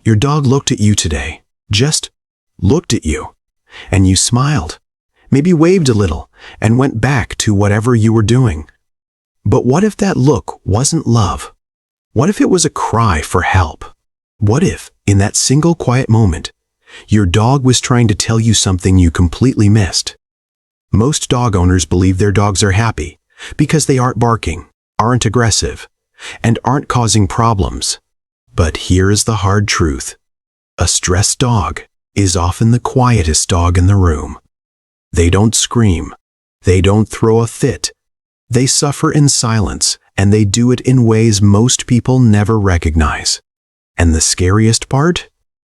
Your dog looked at you today, just looked at you, and you smiled, maybe waved a little, and went back to whatever you were doing. But what if that look wasn't love? What if it was a cry for help? What if, in that single quiet moment, your dog was trying to tell you something you completely missed? Most dog owners believe their dogs are happy because they aren't barking, aren't aggressive, and aren't causing problems. But here is the hard truth. A stressed dog is often the quietest dog in the room. They don't scream. They don't throw a fit. They suffer in silence, and they do it in ways most people never recognize. And the scariest part?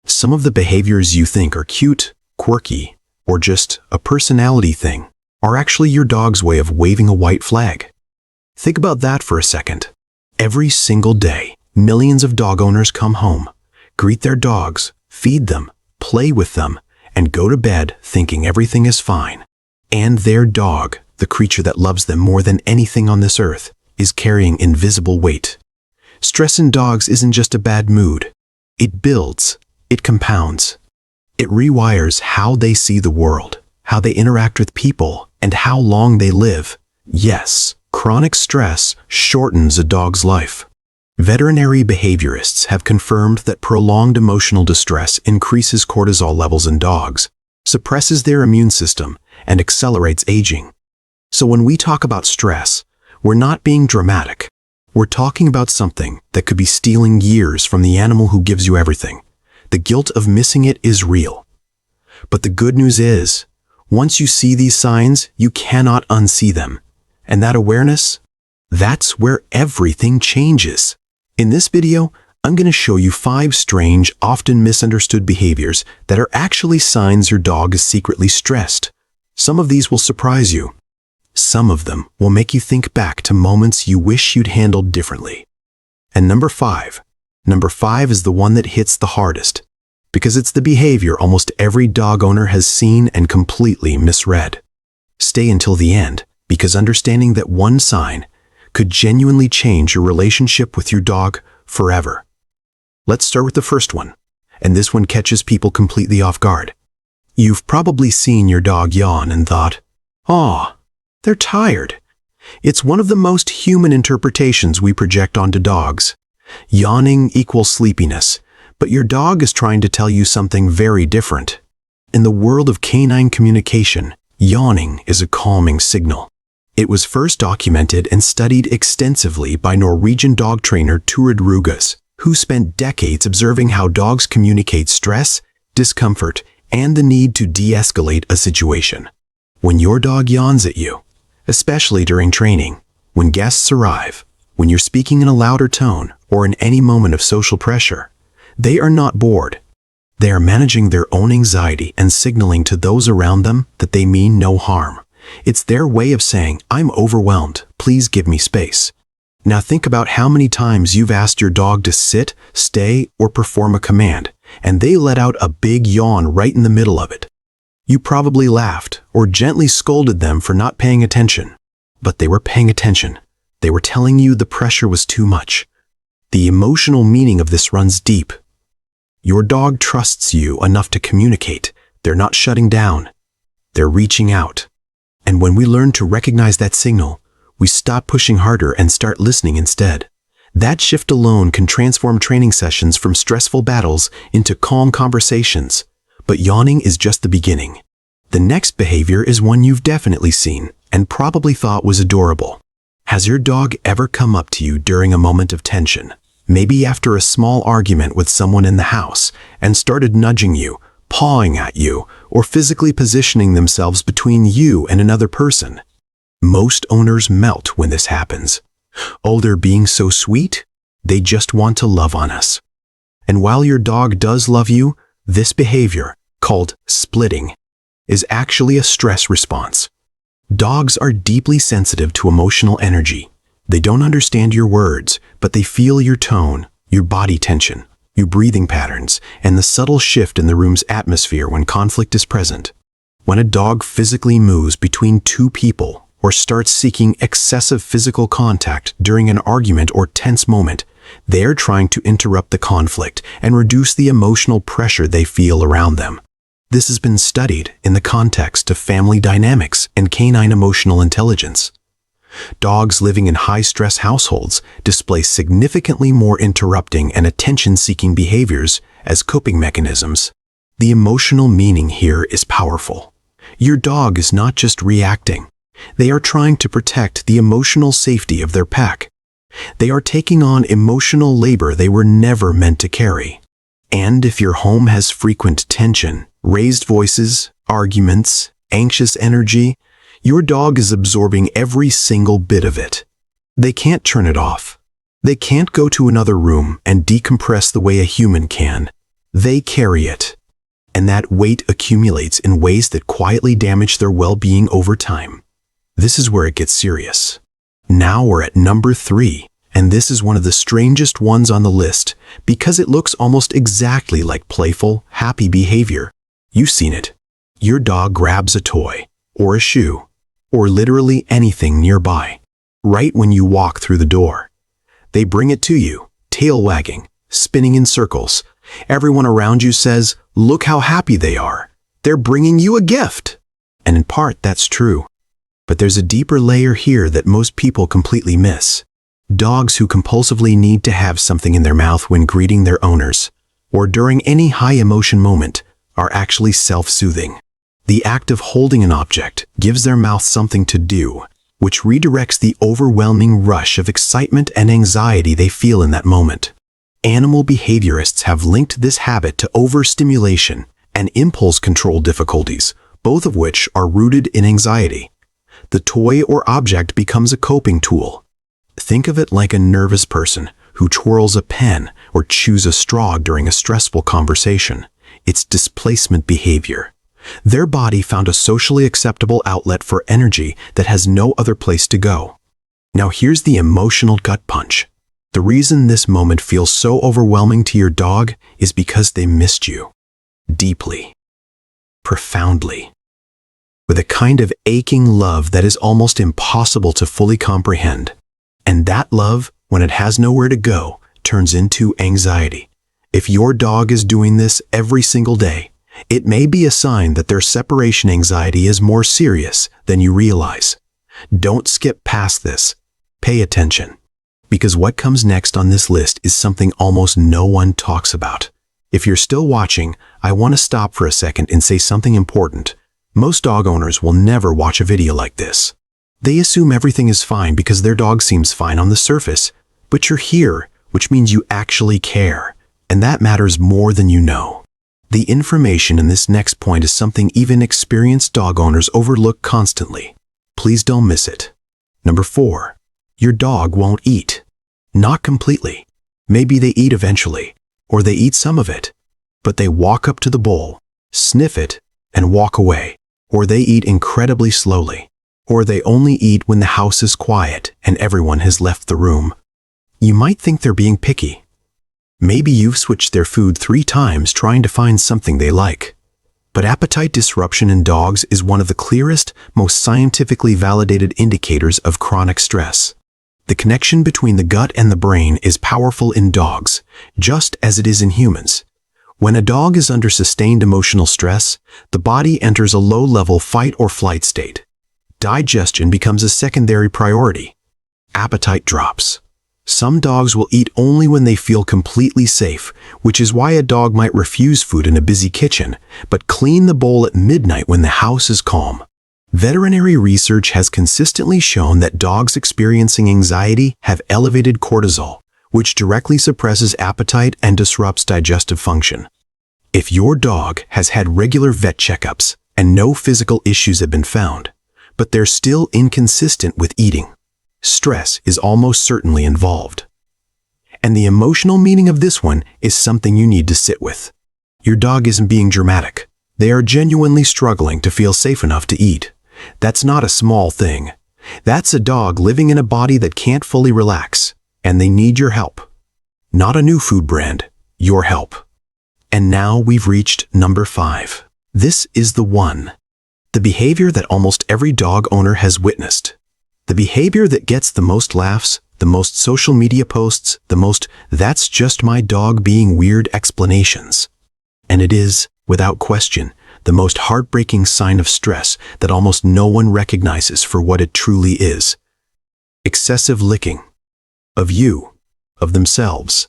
Some of the behaviors you think are cute, quirky, or just a personality thing are actually your dog's way of waving a white flag. Think about that for a second. Every single day, millions of dog owners come home, greet their dogs, feed them, play with them, and go to bed thinking everything is fine. And their dog, the creature that loves them more than anything on this earth, is carrying invisible weight. Stress in dogs isn't just a bad mood. It builds, it compounds. It rewires how they see the world, how they interact with people, and how long they live. Yes, chronic stress shortens a dog's life. Veterinary behaviorists have confirmed that prolonged emotional distress increases cortisol levels in dogs, suppresses their immune system, and accelerates aging. So when we talk about stress, we're not being dramatic. We're talking about something that could be stealing years from the animal who gives you everything. The guilt of missing it is real. But the good news is, once you see these signs, you cannot unsee them. And that awareness, that's where everything changes. In this video, I'm going to show you 5 strange, often misunderstood behaviors that are actually signs your dog is secretly stressed. Some of these will surprise you. Some of them will make you think back to moments you wish you'd handled differently. And number 5 is the one that hits the hardest, because it's the behavior almost every dog owner has seen and completely misread. Stay until the end, because understanding that one sign could genuinely change your relationship with your dog forever. Let's start with the first one, and this one catches people completely off guard. You've probably seen your dog yawn and thought, "Aw, they're tired." It's one of the most human interpretations we project onto dogs. Yawning equals sleepiness, but your dog is trying to tell you something very different. In the world of canine communication, yawning is a calming signal. It was first documented and studied extensively by Norwegian dog trainer Turid Rugas, who spent decades observing how dogs communicate stress, discomfort, and the need to de-escalate a situation. When your dog yawns at you, especially during training, when guests arrive, when you're speaking in a louder tone, or in any moment of social pressure, they are not bored. They are managing their own anxiety and signaling to those around them that they mean no harm. It's their way of saying, "I'm overwhelmed, please give me space." Now think about how many times you've asked your dog to sit, stay, or perform a command, and they let out a big yawn right in the middle of it. You probably laughed or gently scolded them for not paying attention, but they were paying attention. They were telling you the pressure was too much. The emotional meaning of this runs deep. Your dog trusts you enough to communicate. They're not shutting down. They're reaching out. And when we learn to recognize that signal, we stop pushing harder and start listening instead. That shift alone can transform training sessions from stressful battles into calm conversations. But yawning is just the beginning. The next behavior is one you've definitely seen and probably thought was adorable. Has your dog ever come up to you during a moment of tension, maybe after a small argument with someone in the house, and started nudging you, pawing at you, or physically positioning themselves between you and another person? Most owners melt when this happens. Oh, they're being so sweet? They just want to love on us. And while your dog does love you, this behavior, called splitting, is actually a stress response. Dogs are deeply sensitive to emotional energy. They don't understand your words, but they feel your tone, your body tension, your breathing patterns, and the subtle shift in the room's atmosphere when conflict is present. When a dog physically moves between two people or starts seeking excessive physical contact during an argument or tense moment, They're trying to interrupt the conflict and reduce the emotional pressure they feel around them. This has been studied in the context of family dynamics and canine emotional intelligence. Dogs living in high-stress households display significantly more interrupting and attention-seeking behaviors as coping mechanisms. The emotional meaning here is powerful. Your dog is not just reacting. They are trying to protect the emotional safety of their pack. They are taking on emotional labor they were never meant to carry. And if your home has frequent tension, raised voices, arguments, anxious energy, your dog is absorbing every single bit of it. They can't turn it off. They can't go to another room and decompress the way a human can. They carry it. And that weight accumulates in ways that quietly damage their well-being over time. This is where it gets serious. Now we're at number 3, and this is one of the strangest ones on the list because it looks almost exactly like playful, happy behavior. You've seen it. Your dog grabs a toy, or a shoe, or literally anything nearby, right when you walk through the door. They bring it to you, tail wagging, spinning in circles. Everyone around you says, "Look how happy they are. They're bringing you a gift." And in part, that's true. But there's a deeper layer here that most people completely miss. Dogs who compulsively need to have something in their mouth when greeting their owners, or during any high-emotion moment, are actually self-soothing. The act of holding an object gives their mouth something to do, which redirects the overwhelming rush of excitement and anxiety they feel in that moment. Animal behaviorists have linked this habit to overstimulation and impulse control difficulties, both of which are rooted in anxiety. The toy or object becomes a coping tool. Think of it like a nervous person who twirls a pen or chews a straw during a stressful conversation. It's displacement behavior. Their body found a socially acceptable outlet for energy that has no other place to go. Now here's the emotional gut punch. The reason this moment feels so overwhelming to your dog is because they missed you. Deeply. Profoundly. With a kind of aching love that is almost impossible to fully comprehend. And that love, when it has nowhere to go, turns into anxiety. If your dog is doing this every single day, it may be a sign that their separation anxiety is more serious than you realize. Don't skip past this. Pay attention. Because what comes next on this list is something almost no one talks about. If you're still watching, I want to stop for a second and say something important. Most dog owners will never watch a video like this. They assume everything is fine because their dog seems fine on the surface. But you're here, which means you actually care. And that matters more than you know. The information in this next point is something even experienced dog owners overlook constantly. Please don't miss it. Number 4. Your dog won't eat. Not completely. Maybe they eat eventually, or they eat some of it. But they walk up to the bowl, sniff it, and walk away. Or they eat incredibly slowly. Or they only eat when the house is quiet and everyone has left the room. You might think they're being picky. Maybe you've switched their food 3 times trying to find something they like. But appetite disruption in dogs is one of the clearest, most scientifically validated indicators of chronic stress. The connection between the gut and the brain is powerful in dogs, just as it is in humans. When a dog is under sustained emotional stress, the body enters a low-level fight or flight state. Digestion becomes a secondary priority. Appetite drops. Some dogs will eat only when they feel completely safe, which is why a dog might refuse food in a busy kitchen, but clean the bowl at midnight when the house is calm. Veterinary research has consistently shown that dogs experiencing anxiety have elevated cortisol, which directly suppresses appetite and disrupts digestive function. If your dog has had regular vet checkups and no physical issues have been found, but they're still inconsistent with eating, stress is almost certainly involved. And the emotional meaning of this one is something you need to sit with. Your dog isn't being dramatic. They are genuinely struggling to feel safe enough to eat. That's not a small thing. That's a dog living in a body that can't fully relax, and they need your help. Not a new food brand, your help. And now we've reached number 5. This is the one. The behavior that almost every dog owner has witnessed. The behavior that gets the most laughs, the most social media posts, the most "that's just my dog being weird" explanations. And it is, without question, the most heartbreaking sign of stress that almost no one recognizes for what it truly is. Excessive licking. Of you, of themselves,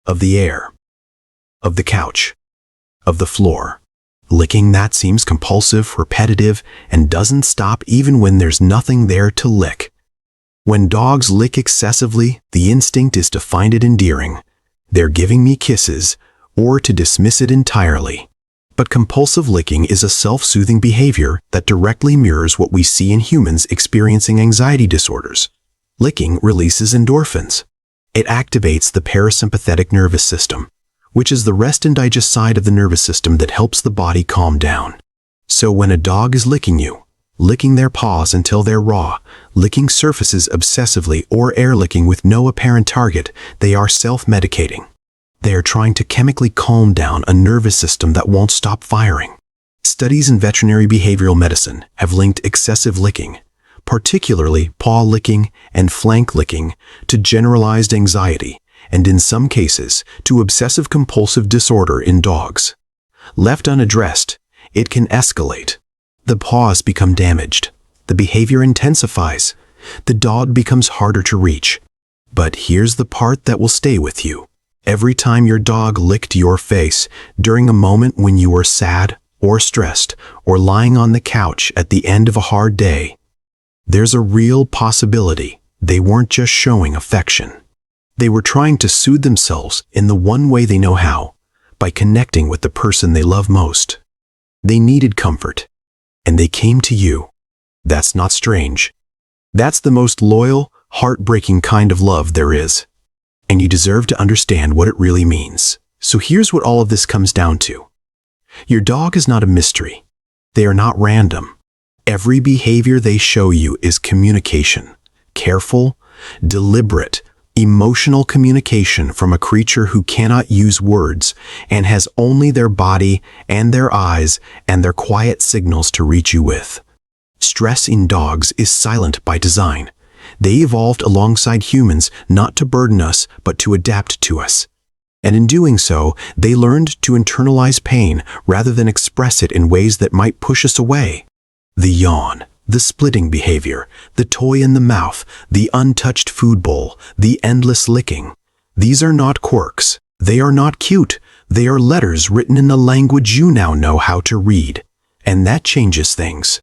of the air, of the couch, of the floor. Licking that seems compulsive, repetitive, and doesn't stop even when there's nothing there to lick. When dogs lick excessively, the instinct is to find it endearing. "They're giving me kisses," or to dismiss it entirely. But compulsive licking is a self-soothing behavior that directly mirrors what we see in humans experiencing anxiety disorders. Licking releases endorphins. It activates the parasympathetic nervous system, which is the rest and digest side of the nervous system that helps the body calm down. So when a dog is licking you, licking their paws until they're raw, licking surfaces obsessively, or air licking with no apparent target, they are self-medicating. They are trying to chemically calm down a nervous system that won't stop firing. Studies in veterinary behavioral medicine have linked excessive licking, particularly paw licking and flank licking, to generalized anxiety, and in some cases, to obsessive-compulsive disorder in dogs. Left unaddressed, it can escalate. The paws become damaged. The behavior intensifies. The dog becomes harder to reach. But here's the part that will stay with you. Every time your dog licked your face during a moment when you were sad or stressed or lying on the couch at the end of a hard day, there's a real possibility they weren't just showing affection. They were trying to soothe themselves in the one way they know how, by connecting with the person they love most. They needed comfort, and they came to you. That's not strange. That's the most loyal, heartbreaking kind of love there is. And you deserve to understand what it really means. So here's what all of this comes down to. Your dog is not a mystery. They are not random. Every behavior they show you is communication. Careful, deliberate, emotional communication from a creature who cannot use words and has only their body and their eyes and their quiet signals to reach you with. Stress in dogs is silent by design. They evolved alongside humans not to burden us, but to adapt to us. And in doing so, they learned to internalize pain rather than express it in ways that might push us away. The yawn, the splitting behavior, the toy in the mouth, the untouched food bowl, the endless licking. These are not quirks. They are not cute. They are letters written in a language you now know how to read. And that changes things.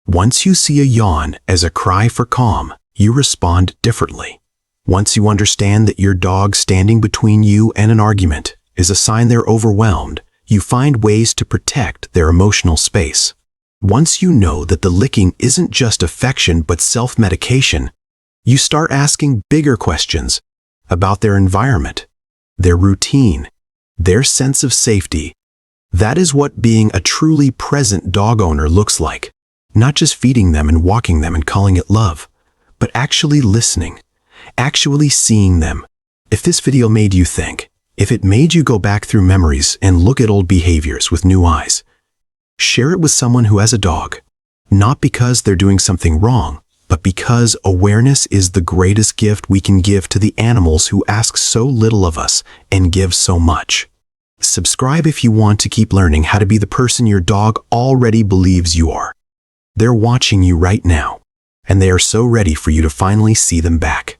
Once you see a yawn as a cry for calm, you respond differently. Once you understand that your dog standing between you and an argument is a sign they're overwhelmed, you find ways to protect their emotional space. Once you know that the licking isn't just affection but self-medication, you start asking bigger questions about their environment, their routine, their sense of safety. That is what being a truly present dog owner looks like. Not just feeding them and walking them and calling it love, but actually listening, actually seeing them. If this video made you think, if it made you go back through memories and look at old behaviors with new eyes, share it with someone who has a dog, not because they're doing something wrong, but because awareness is the greatest gift we can give to the animals who ask so little of us and give so much. Subscribe if you want to keep learning how to be the person your dog already believes you are. They're watching you right now, and they are so ready for you to finally see them back.